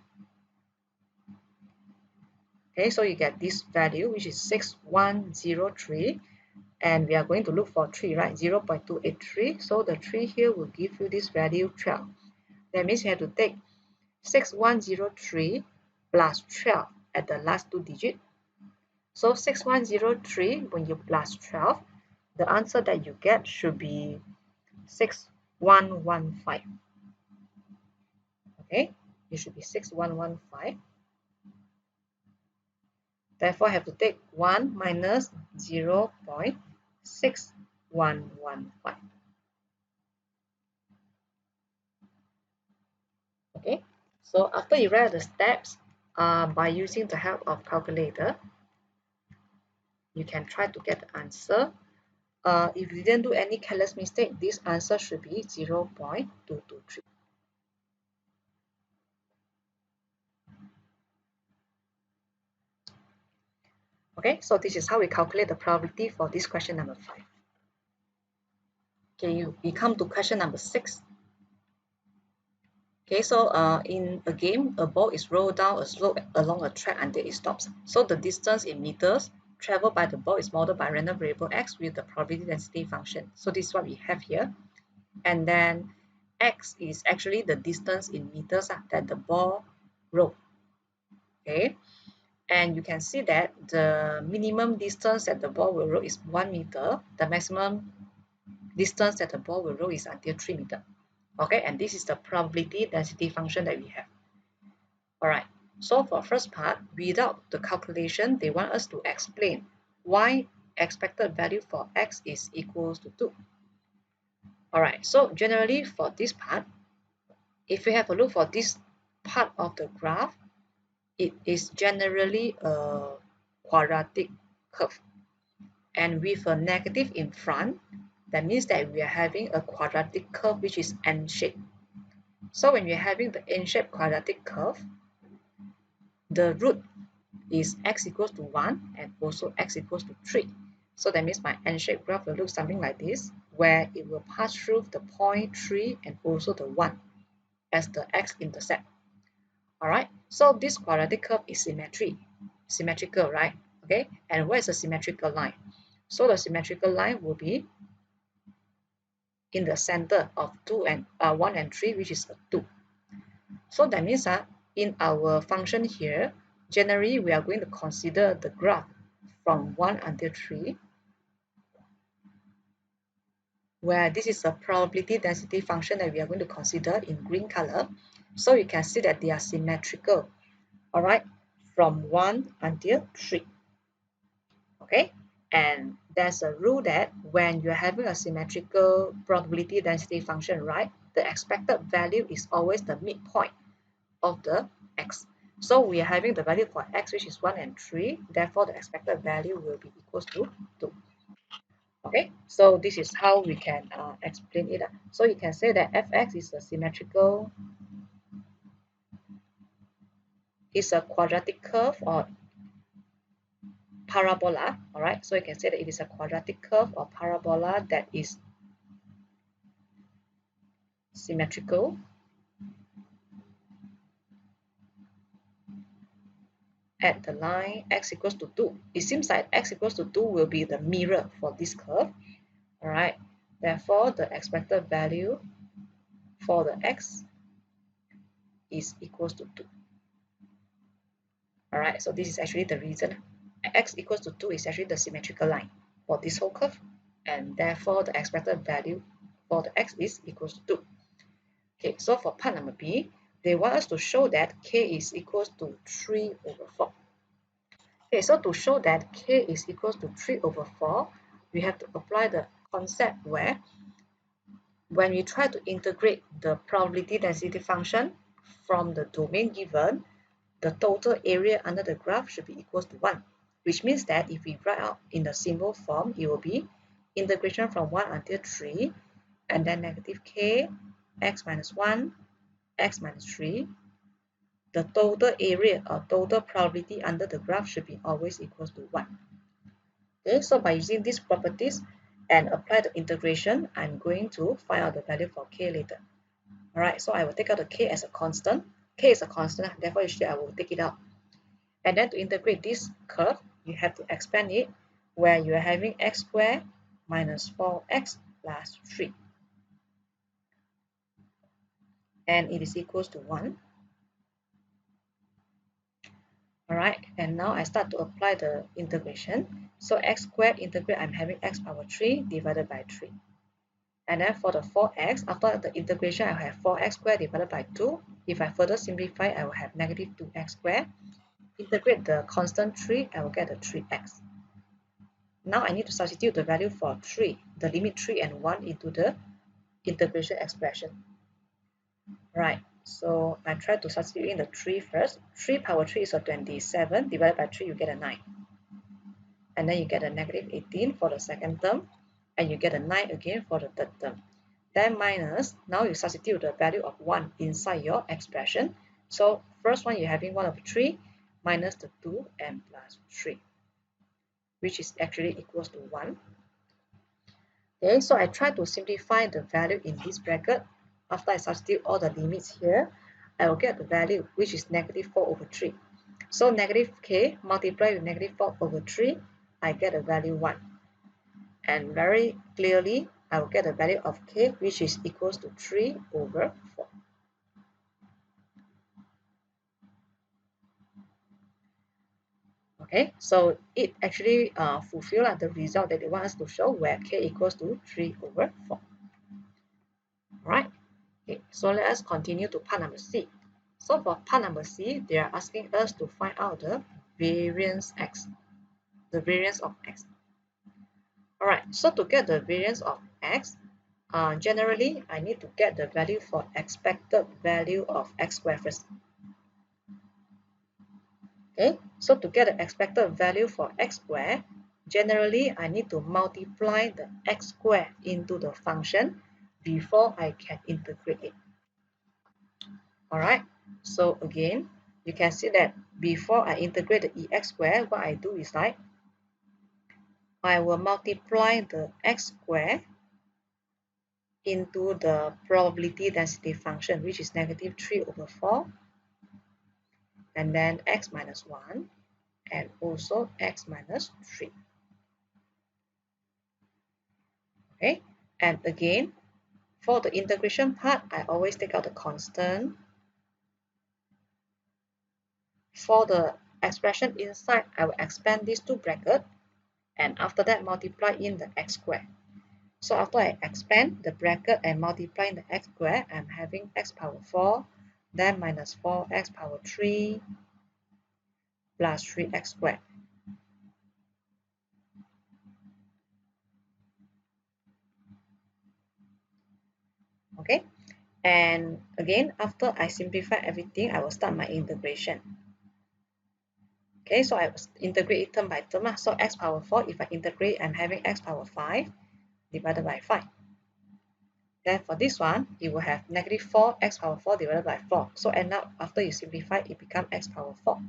Okay, so you get this value, which is 6103. And we are going to look for 3, right? 0.283. So the 3 here will give you this value 12. That means you have to take 6103 plus 12 at the last 2 digits. So 6103, when you plus 12, the answer that you get should be 6115. Okay, it should be 6115. Therefore, I have to take 1 minus 0.6115. Okay, so after you write the steps, by using the help of calculator, you can try to get the answer. If you didn't do any careless mistake, this answer should be 0.223. Okay, so this is how we calculate the probability for this question number 5. Okay, we come to question number 6. Okay, so in a game, a ball is rolled down a slope along a track until it stops. So the distance in meters traveled by the ball is modeled by random variable x with the probability density function. So this is what we have here. And then x is actually the distance in meters that the ball rolled. Okay, and you can see that the minimum distance that the ball will roll is 1 meter. The maximum distance that the ball will roll is until 3 meters. Okay, and this is the probability density function that we have. All right, so for first part, without the calculation, they want us to explain why expected value for x is equals to 2. All right, so generally for this part, if you have a look for this part of the graph, it is generally a quadratic curve. And with a negative in front, that means that we are having a quadratic curve which is N-shaped. So when you're having the N-shaped quadratic curve, the root is x equals to 1 and also x equals to 3. So that means my N-shaped graph will look something like this, where it will pass through the point 3 and also the 1 as the x-intercept. All right, so this quadratic curve is symmetrical, right? Okay, and where is the symmetrical line? So the symmetrical line will be in the center of 1 and 3, which is a 2. So that means in our function here, generally we are going to consider the graph from 1 until 3, where this is a probability density function that we are going to consider in green color. So you can see that they are symmetrical, all right, from 1 until 3. Okay, and there's a rule that when you're having a symmetrical probability density function, right, the expected value is always the midpoint of the x. So we are having the value for x, which is 1 and 3. Therefore, the expected value will be equals to 2. Okay, so this is how we can explain it. So you can say that fx is a symmetrical, is a quadratic curve or parabola. All right, so you can say that it is a quadratic curve or parabola that is symmetrical at the line x equals to 2. It seems like x equals to 2 will be the mirror for this curve. All right, therefore the expected value for the x is equals to 2. All right, so this is actually the reason x equals to 2 is actually the symmetrical line for this whole curve, and therefore the expected value for the x is equals to 2. Okay, so for part number B, they want us to show that k is equals to 3 over 4. Okay, so to show that k is equals to 3 over 4, we have to apply the concept where when we try to integrate the probability density function from the domain given, the total area under the graph should be equals to 1, which means that if we write out in the symbol form, it will be integration from 1 until 3, and then negative k, x minus 1, x minus 3. The total area or total probability under the graph should be always equals to 1. Okay, so by using these properties and apply the integration, I'm going to find out the value for k later. All right, so I will take out the k as a constant. K is a constant, therefore usually I will take it out. And then to integrate this curve, you have to expand it where you are having x squared minus 4x plus 3. And it is equals to 1. All right, and now I start to apply the integration. So x squared integrate, I'm having x power 3 divided by 3. And then for the 4x, after the integration, I will have 4x squared divided by 2. If I further simplify, I will have negative 2x squared. Integrate the constant 3, I will get the 3x. Now I need to substitute the value for 3, the limit 3 and 1 into the integration expression. Right, so I try to substitute in the 3 first. 3 power 3 is a 27, divided by 3, you get a 9. And then you get a negative 18 for the second term, and you get a 9 again for the third term. Then minus, now you substitute the value of 1 inside your expression. So first one you're having 1 over 3 minus the 2 and plus 3, which is actually equals to 1. Okay, so I try to simplify the value in this bracket. After I substitute all the limits here, I will get the value which is negative 4 over 3. So negative k multiplied with negative 4 over 3, I get a value 1. And very clearly, I will get the value of k which is equals to 3 over 4. Okay, so it actually fulfills the result that they want us to show where k equals to 3 over 4. Alright, okay, so let us continue to part number C. So for part number C, they are asking us to find out the variance x, the variance of x. Alright, so to get the variance of x, generally I need to get the value for expected value of x squared first. Okay, so to get the expected value for x squared, generally I need to multiply the x squared into the function before I can integrate it. Alright, so again, you can see that before I integrate the ex squared, what I do is like, I will multiply the x squared into the probability density function, which is negative 3 over 4, and then x minus 1, and also x minus 3. Okay, and again, for the integration part, I always take out the constant. For the expression inside, I will expand these two brackets, and after that multiply in the x squared. So after I expand the bracket and multiply in the x squared, I'm having x power 4, then minus 4x power 3 plus 3x squared. And again, after I simplify everything, I will start my integration. Okay, so I will integrate it term by term. So x power 4, if I integrate, I'm having x power 5 divided by 5. Then for this one, you will have negative 4 x power 4 divided by 4. So end up, after you simplify, it becomes x power 4.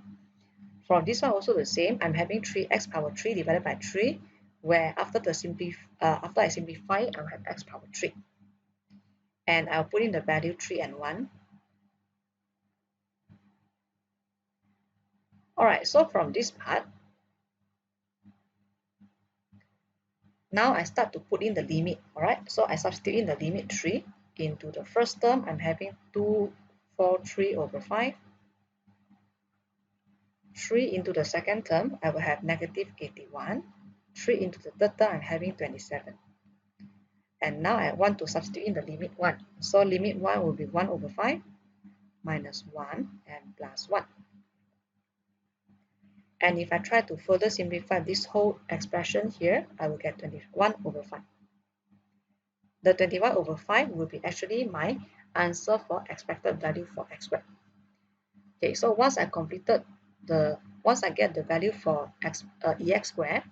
For this one also the same, I'm having 3x power 3 divided by 3, where after I simplify, I'll have x power 3. And I'll put in the value 3 and 1. Alright, so from this part, now I start to put in the limit. Alright, so I substitute in the limit 3 into the first term. I'm having 243 over 5. 3 into the second term, I will have negative 81. 3 into the third term, I'm having 27. And now I want to substitute in the limit 1. So limit 1 will be 1 over 5 minus 1 and plus 1. And if I try to further simplify this whole expression here, I will get 21 over 5. The 21 over 5 will be actually my answer for expected value for x squared. Okay, so once I get the value for ex squared,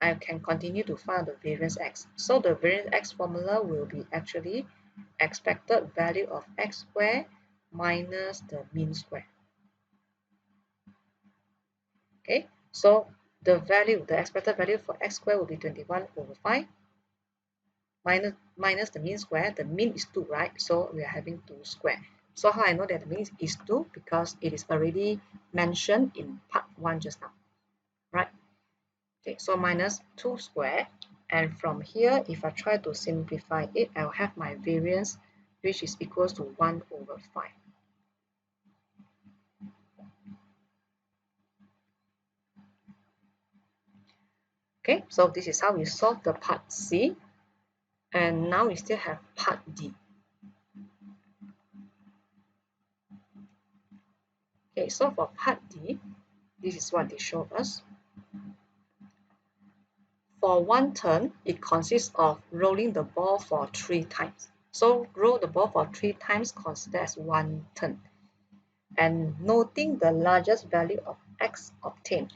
I can continue to find the variance x. So the variance x formula will be actually expected value of x squared minus the mean square. Okay, so the expected value for x squared will be 21 over 5 minus the mean square. The mean is 2, right? So we are having 2 square. So how I know that the mean is 2? Because it is already mentioned in part 1 just now, right? Okay, so minus 2 square. And from here, if I try to simplify it, I'll have my variance, which is equals to 1 over 5. Okay, so this is how we solve the part C. And now we still have part D. Okay, so for part D, this is what they show us. For one turn, it consists of rolling the ball for 3 times. So roll the ball for 3 times considered as one turn. And noting the largest value of x obtained.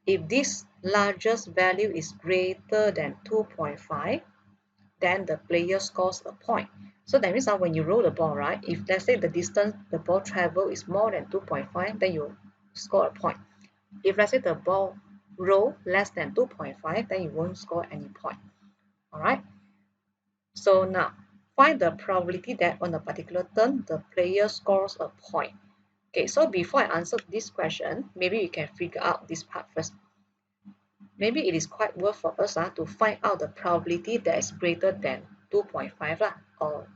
If this largest value is greater than 2.5, then the player scores a point. So that means when you roll the ball, right? If let's say the distance the ball travel is more than 2.5, then you score a point. If let's say the ball roll less than 2.5, then you won't score any point. All right. So now find the probability that on a particular turn the player scores a point. Okay, so before I answer this question, maybe you can figure out this part first. Maybe it is quite worth for us to find out the probability that is greater than 2.5 or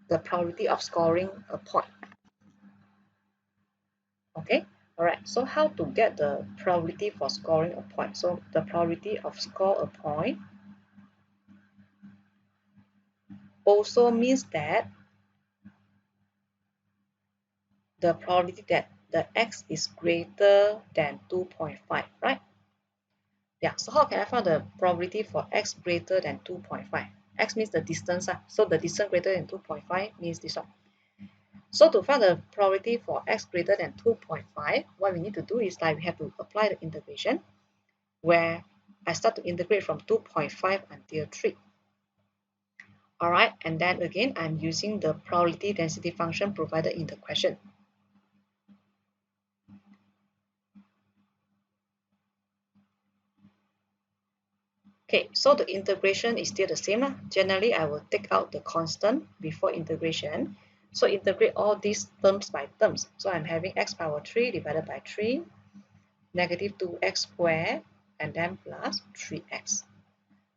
the probability of scoring a point. Okay, all right, so how to get the probability for scoring a point? So the probability of score a point also means that the probability that the x is greater than 2.5, right? Yeah, so how can I find the probability for x greater than 2.5? X means the distance, so the distance greater than 2.5 means this one. So to find the probability for x greater than 2.5, what we need to do is we have to apply the integration, where I start to integrate from 2.5 until 3. Alright, and then again, I'm using the probability density function provided in the question. Okay, so the integration is still the same. Generally, I will take out the constant before integration. So integrate all these terms by terms. So I'm having x power 3 divided by 3, negative 2x squared, and then plus 3x.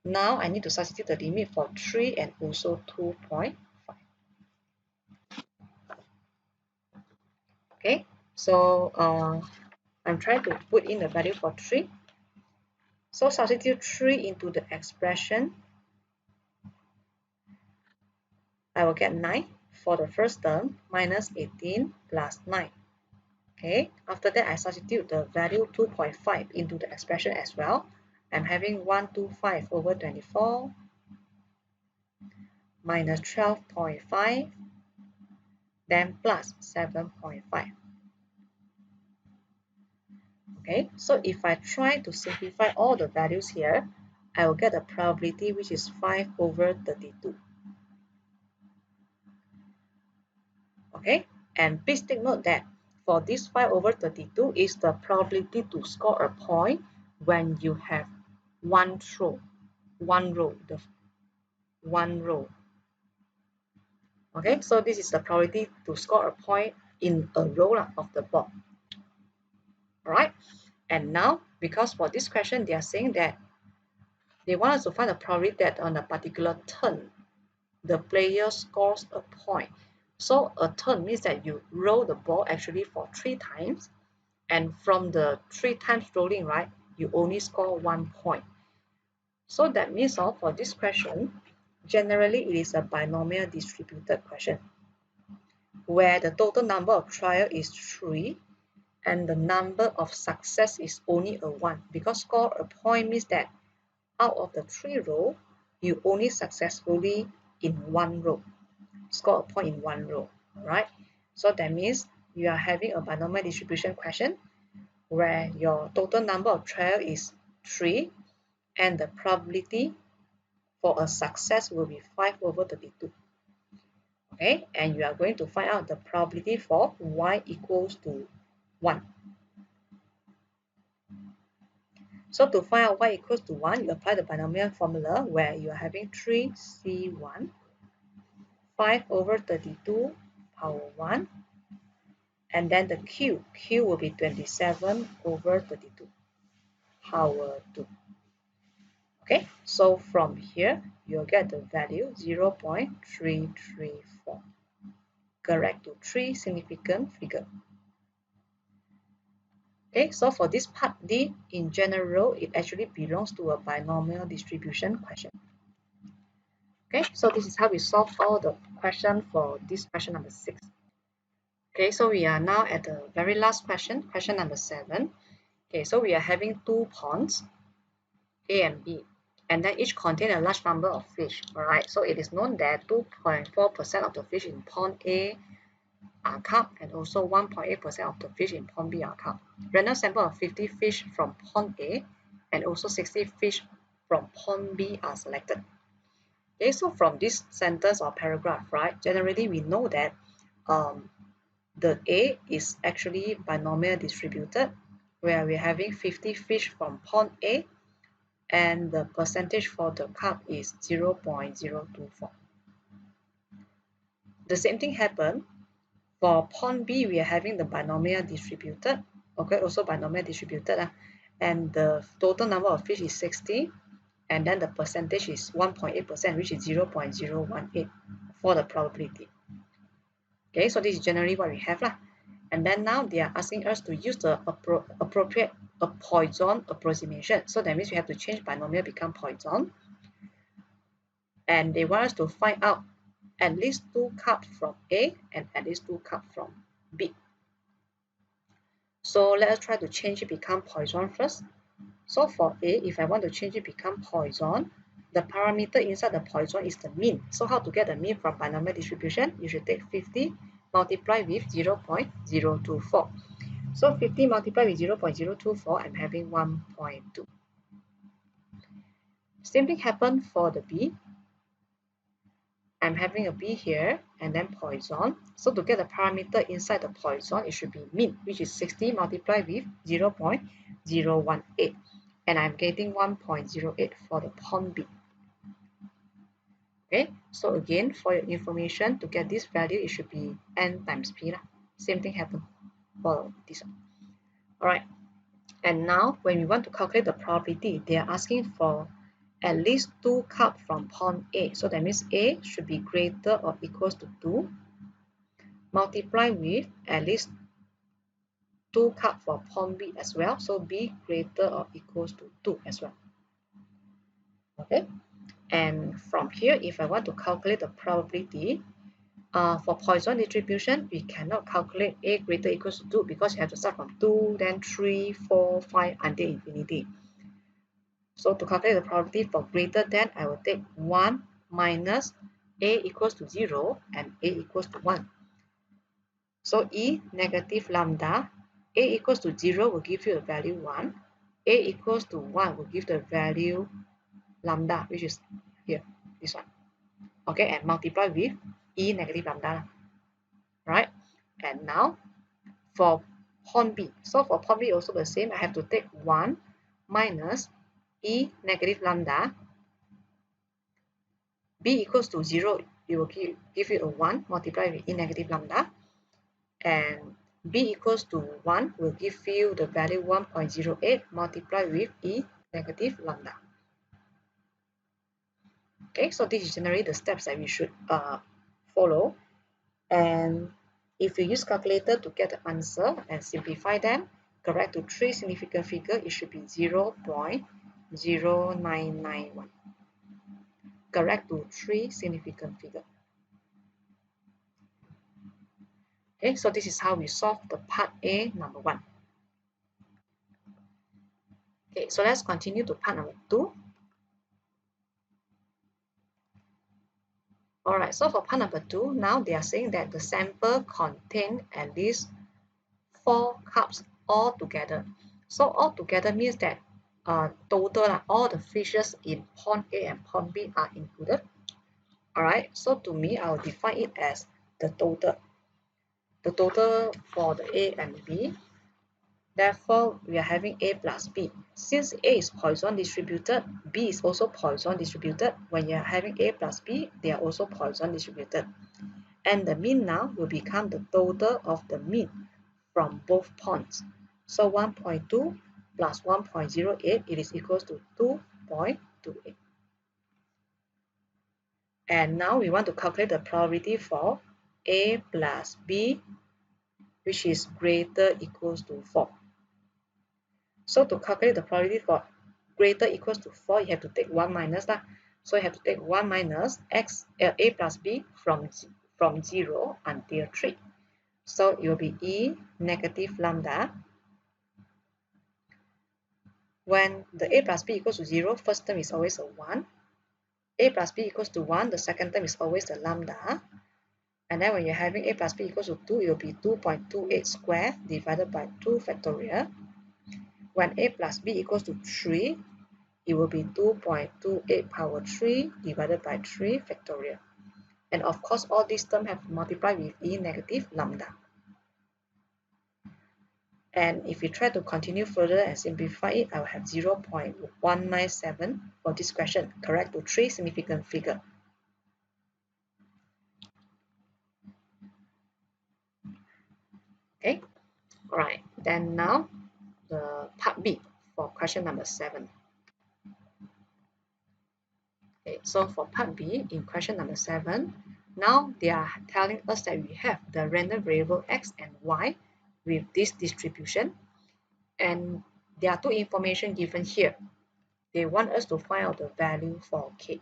Now I need to substitute the limit for 3 and also 2.5. Okay, so I'm trying to put in the value for 3. So substitute 3 into the expression. I will get 9 for the first term minus 18 plus 9. Okay, after that I substitute the value 2.5 into the expression as well. I'm having 125 over 24 minus 12.5, then plus 7.5. Okay, so if I try to simplify all the values here, I will get a probability which is 5 over 32. Okay, and please take note that for this 5 over 32 is the probability to score a point when you have one row, one row. Okay, so this is the probability to score a point in a row of the board. All right, and now because for this question they are saying that they want us to find the probability that on a particular turn the player scores a point. So a turn means that you roll the ball actually for 3 times, and from the 3 times rolling, right, you only score 1 point. So that means for this question, generally it is a binomial distributed question where the total number of trial is 3 and the number of success is only a 1, because score a point means that out of the 3 rows, you only successfully in 1 row, score a point in 1 row, right? So that means you are having a binomial distribution question where your total number of trial is 3 and the probability for a success will be 5 over 32. Okay, and you are going to find out the probability for y equals to 1. So to find out y equals to 1, you apply the binomial formula where you are having 3c1 5 over 32 power 1, and then the q will be 27 over 32 power 2. Okay, so from here you'll get the value 0.334, correct to 3 significant figure. Okay, so for this part D, in general, it actually belongs to a binomial distribution question. Okay, so this is how we solve all the question for this question number 6. Okay, so we are now at the very last question, question number 7. Okay, so we are having 2 ponds, A and B, and then each contain a large number of fish. All right, so it is known that 2.4% of the fish in pond A are carp, and also 1.8% of the fish in pond B are carp. Random sample of 50 fish from pond A and also 60 fish from pond B are selected. Okay, so from this sentence or paragraph, right, generally we know that the A is actually binomial distributed, where we're having 50 fish from pond A and the percentage for the carp is 0.024. The same thing happened for pond B, we are having the binomial distributed, okay, also binomial distributed, and the total number of fish is 60, and then the percentage is 1.8%, which is 0.018 for the probability. Okay, so this is generally what we have. And then now they are asking us to use the appropriate Poisson approximation. So that means we have to change binomial become Poisson. And they want us to find out at least 2 carp from A and at least 2 carp from B. So let us try to change it become Poisson first. So for A, if I want to change it become Poisson, the parameter inside the Poisson is the mean. So how to get the mean from binomial distribution? You should take 50 multiplied with 0.024. So 50 multiplied with 0.024, I'm having 1.2. Same thing happened for the B. I'm having a B here and then Poisson. So to get the parameter inside the Poisson, it should be mean, which is 60 multiplied with 0.018. And I'm getting 1.08 for the pond B. Okay, so again, for your information, to get this value, it should be n times p. Same thing happened for this one. All right, and now when we want to calculate the probability, they are asking for at least 2 carp from pond A. So that means A should be greater or equals to 2, multiply with at least 2 carp for pond B as well. So B greater or equals to 2 as well. Okay. And from here, if I want to calculate the probability, for Poisson distribution, we cannot calculate A greater equals to 2 because you have to start from 2, then 3, 4, 5 until infinity. So to calculate the probability for greater than, I will take 1 minus A equals to 0 and A equals to 1. So E negative lambda, A equals to 0 will give you the value 1. A equals to 1 will give the value lambda, which is here, this one. Okay, and multiply with E negative lambda, right? And now for pawn B. So for pawn B also the same. I have to take 1 minus E negative lambda. B equals to 0, it will give you a 1 multiplied with E negative lambda. And B equals to 1 will give you the value 1.08 multiplied with E negative lambda. Okay, so this is generally the steps that we should follow. And if you use calculator to get the answer and simplify them, correct to 3 significant figure, it should be 0.0991. Correct to 3 significant figure. Okay, so this is how we solve the part A, number 1. Okay, so let's continue to part number 2. Alright, so for part number 2, now they are saying that the sample contain at least 4 cups all together. So all together means that total, all the fishes in pond A and pond B are included. Alright, so to me, I'll define it as the total. The total for the A and B. Therefore, we are having A plus B. Since A is Poisson distributed, B is also Poisson distributed. When you are having A plus B, they are also Poisson distributed. And the mean now will become the total of the mean from both ponds. So 1.2 plus 1.08, it is equals to 2.28. And now we want to calculate the probability for A plus B, which is greater equals to 4. So to calculate the probability for greater equals to 4, you have to take 1 minus that. So you have to take 1 minus A plus B from 0 until 3. So it will be E negative lambda. When the A plus B equals to 0, first term is always a 1. A plus B equals to 1, the second term is always the lambda. And then when you're having A plus B equals to 2, it will be 2.28 squared divided by 2 factorial. When A plus B equals to 3, it will be 2.28 power 3 divided by 3 factorial. And of course, all these terms have multiplied with E negative lambda. And if we try to continue further and simplify it, I will have 0.197 for this question, correct to 3 significant figure. Okay, all right, then now the part B for question number 7. Okay, so for part B in question number 7, now they are telling us that we have the random variable x and y with this distribution, and there are 2 information given here. They want us to find out the value for k.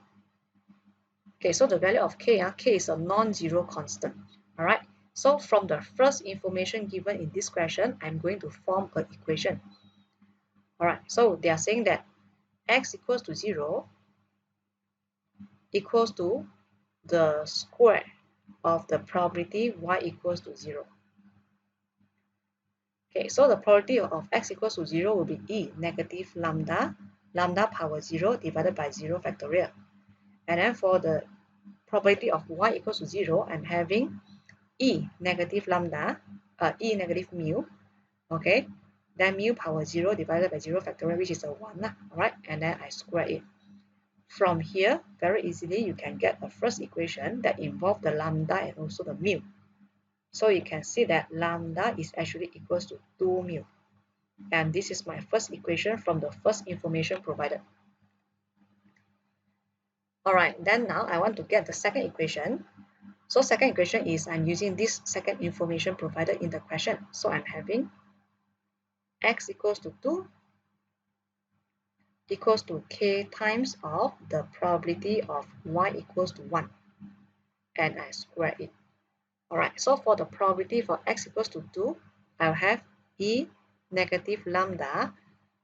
Okay, so the value of k, k is a non-zero constant. All right, so from the first information given in this question, I'm going to form an equation. All right, so they are saying that x equals to 0 equals to the square of the probability y equals to 0. Okay, so the probability of x equals to 0 will be E negative lambda, lambda power 0 divided by 0 factorial. And then for the probability of y equals to 0, I'm having E negative lambda, E negative mu, okay, then mu power 0 divided by 0 factorial, which is a 1, all right, and then I square it. From here, very easily, you can get a first equation that involves the lambda and also the mu. So you can see that lambda is actually equals to 2 mu. And this is my first equation from the first information provided. Alright, then now I want to get the second equation. So second equation is I'm using this second information provided in the question. So I'm having x equals to 2 equals to k times of the probability of y equals to 1. And I square it. Alright, so for the probability for x equals to 2, I'll have E negative lambda,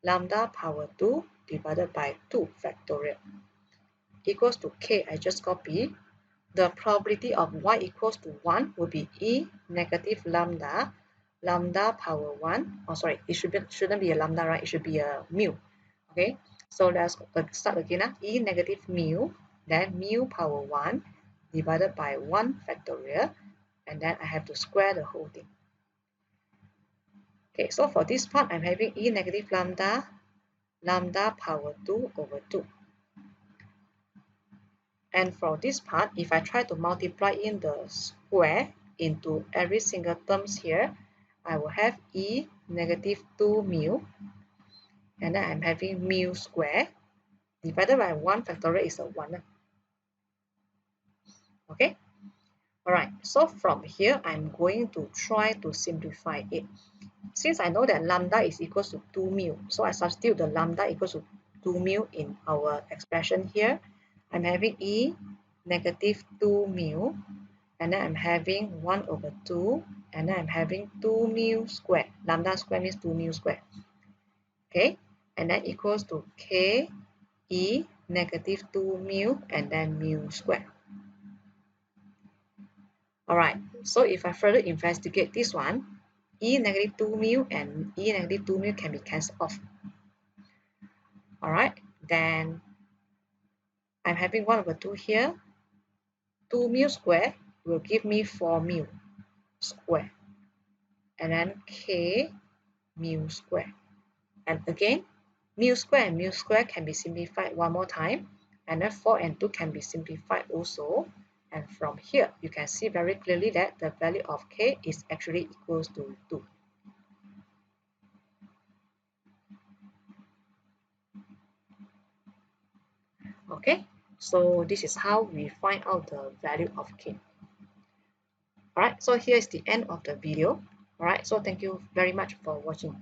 lambda power 2 divided by 2 factorial equals to k, I just copy the probability of y equals to 1 would be e negative lambda, lambda power 1. Oh, sorry, it shouldn't be a lambda, right? It should be a mu. Okay, so let's start again. E negative mu, then mu power 1 divided by 1 factorial, and then I have to square the whole thing. Okay, so for this part, I'm having e negative lambda, lambda power 2 over 2. And for this part, if I try to multiply in the square into every single terms here, I will have e negative 2 mu, and then I'm having mu square divided by 1 factorial is a 1. Okay, all right, so from here, I'm going to try to simplify it. Since I know that lambda is equals to 2 mu, so I substitute the lambda equals to 2 mu in our expression here. I'm having e negative 2 mu, and then I'm having 1 over 2, and then I'm having 2 mu squared. Lambda squared means 2 mu squared. Okay, and then equals to k e negative 2 mu and then mu squared. Alright, so if I further investigate this one, e negative 2 mu and e negative 2 mu can be cancelled off. Alright, then I'm having 1 over 2 here. 2 mu square will give me 4 mu square. And then k mu square. And again, mu square can be simplified one more time. And then 4 and 2 can be simplified also. And from here, you can see very clearly that the value of k is actually equals to 2. Okay, so this is how we find out the value of k. Alright, so here is the end of the video. Alright, so thank you very much for watching.